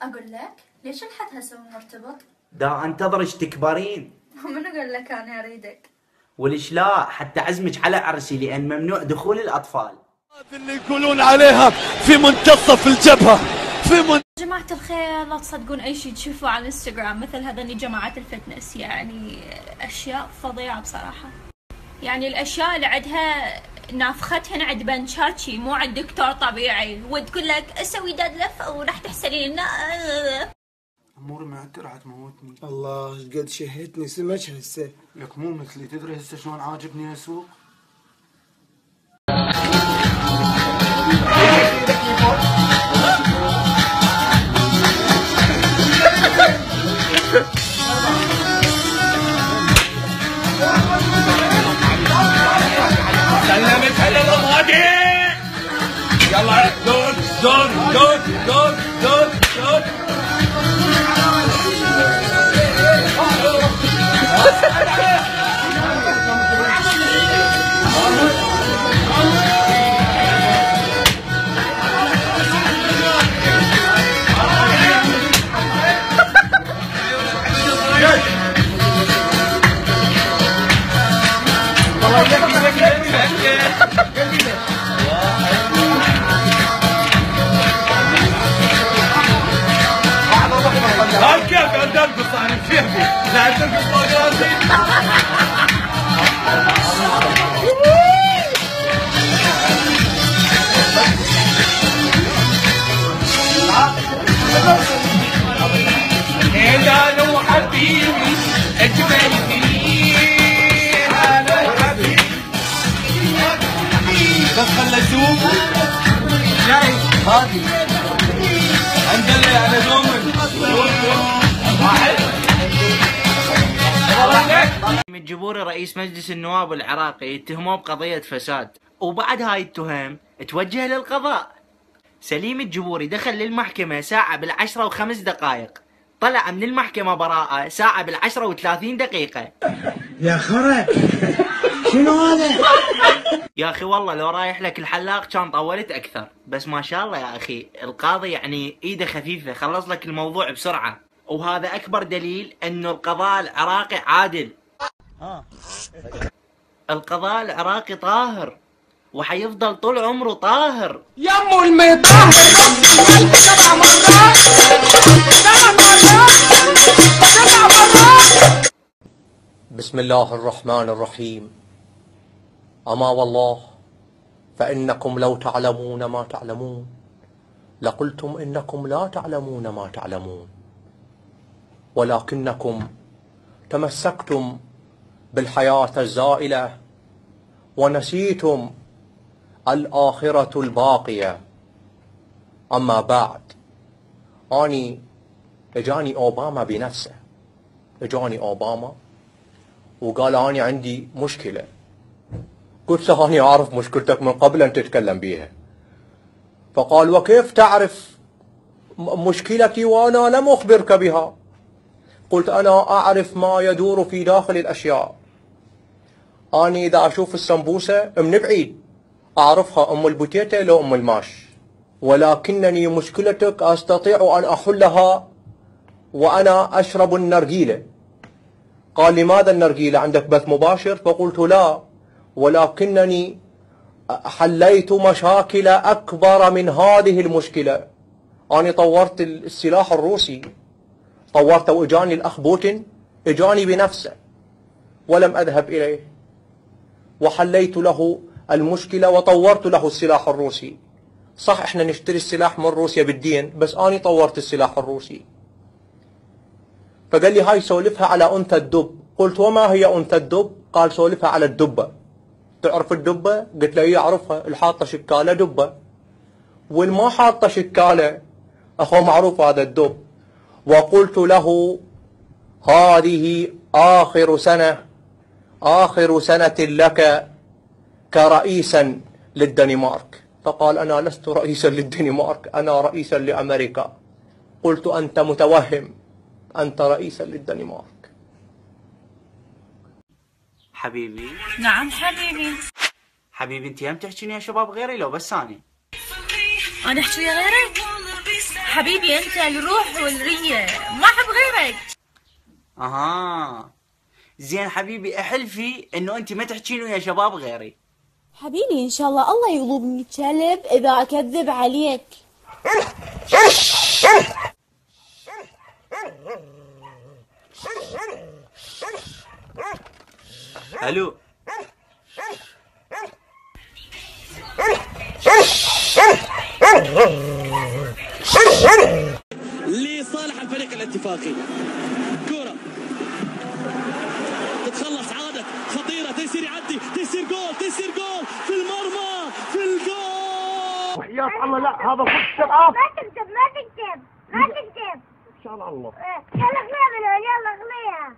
اقول لك ليش لحد هسه مو مرتبط؟ دا انتظرش تكبرين. من اقول لك انا اريدك؟ وليش لا، حتى عزمك على عرسي لان ممنوع دخول الاطفال. هذا اللي يقولون عليها في منتصف الجبهة جماعة الخير لا تصدقون أي شيء تشوفوه على الانستغرام مثل هذني جماعات الفتنس، يعني أشياء فظيعة بصراحة. يعني الأشياء اللي عندها نافختهن عند بنشاتشي مو عند دكتور طبيعي، وتقول لك اسوي ديد لف وراح تحسنين. اموري معكر راح تموتني. الله قد شهيتني سمك هسه. لك مو مثلي، تدري هسه شلون عاجبني اسوق؟ سلمت على الأمهاتي. يلا دور دور دور دور دور دور. كيف قاعد ارقص انا بشيبي؟ قاعد ترقص فوق راسي. انا وحبيبي اجمل سنين، انا وحبيبي بس خلى اشوف جاي هادي عندنا يعني دومن الجبوري رئيس مجلس النواب العراقي يتهموه بقضية فساد، وبعد هاي التهم توجه للقضاء. سليم الجبوري دخل للمحكمة ساعة بالعشرة وخمس دقائق، طلع من المحكمة براءة ساعة بالعشرة وثلاثين دقيقة. يا خرا شنو هذا؟ يا أخي والله لو رايح لك الحلاق كان طولت أكثر، بس ما شاء الله يا أخي القاضي يعني إيده خفيفة، خلص لك الموضوع بسرعة، وهذا أكبر دليل إنه القضاء العراقي عادل. القضاء العراقي طاهر وحيفضل طول عمره طاهر. يمو المطهر سبع مرات سبع مرات. بسم الله الرحمن الرحيم. أما والله فإنكم لو تعلمون ما تعلمون لقلتم إنكم لا تعلمون ما تعلمون، ولكنكم تمسكتم بالحياة الزائلة ونسيتم الآخرة الباقية. أما بعد، أني إجاني أوباما بنفسه، إجاني أوباما وقال أني عندي مشكلة. قلت له أني أعرف مشكلتك من قبل أن تتكلم بيها. فقال وكيف تعرف مشكلتي وأنا لم أخبرك بها؟ قلت أنا أعرف ما يدور في داخل الأشياء. أنا إذا أشوف السمبوسة من بعيد أعرفها أم البوتيتة لو أم الماش، ولكنني مشكلتك أستطيع أن أحلها وأنا أشرب النرجيلة. قال لماذا النرجيلة؟ عندك بث مباشر؟ فقلت لا، ولكنني حليت مشاكل أكبر من هذه المشكلة. أنا طورت السلاح الروسي، طورته وإجاني الأخ بوتين، إجاني بنفسه ولم أذهب إليه، وحليت له المشكلة وطورت له السلاح الروسي. صح إحنا نشتري السلاح من روسيا بالدين، بس أنا طورت السلاح الروسي. فقال لي هاي سولفها على أنثى الدب. قلت وما هي أنثى الدب؟ قال سولفها على الدبة. تعرف الدبة؟ قلت له إيه أعرفها، الحاطة شكالة دبة، والما حاطة شكالة أخو معروف هذا الدب. وقلت له هذه آخر سنة لك كرئيسا للدنمارك. فقال أنا لست رئيسا للدنمارك، أنا رئيسا لأمريكا. قلت أنت متوهم، أنت رئيسا للدنمارك. حبيبي. نعم حبيبي. حبيبي انت هم تحكيني يا شباب غيري لو بس أنا أنا أحكي ويا غيرك؟ حبيبي انت الروح والرية، ما احب غيرك. اها زين حبيبي، احلفي انه انت ما تحكين ويا شباب غيري. حبيبي ان شاء الله الله يغلبني كلب اذا اكذب عليك. الو لصالح الفريق الاتفاقي. كرة تتخلص عادة خطيرة، تيسير يعدي، تيسير جول، تيسير جول في المرمى، في الجول. وحياة الله لا هذا فوق الشباب. ما تكتب ما تكتب ما تكتب. ان شاء الله. يلا اغليها من هون، يلا اغليها.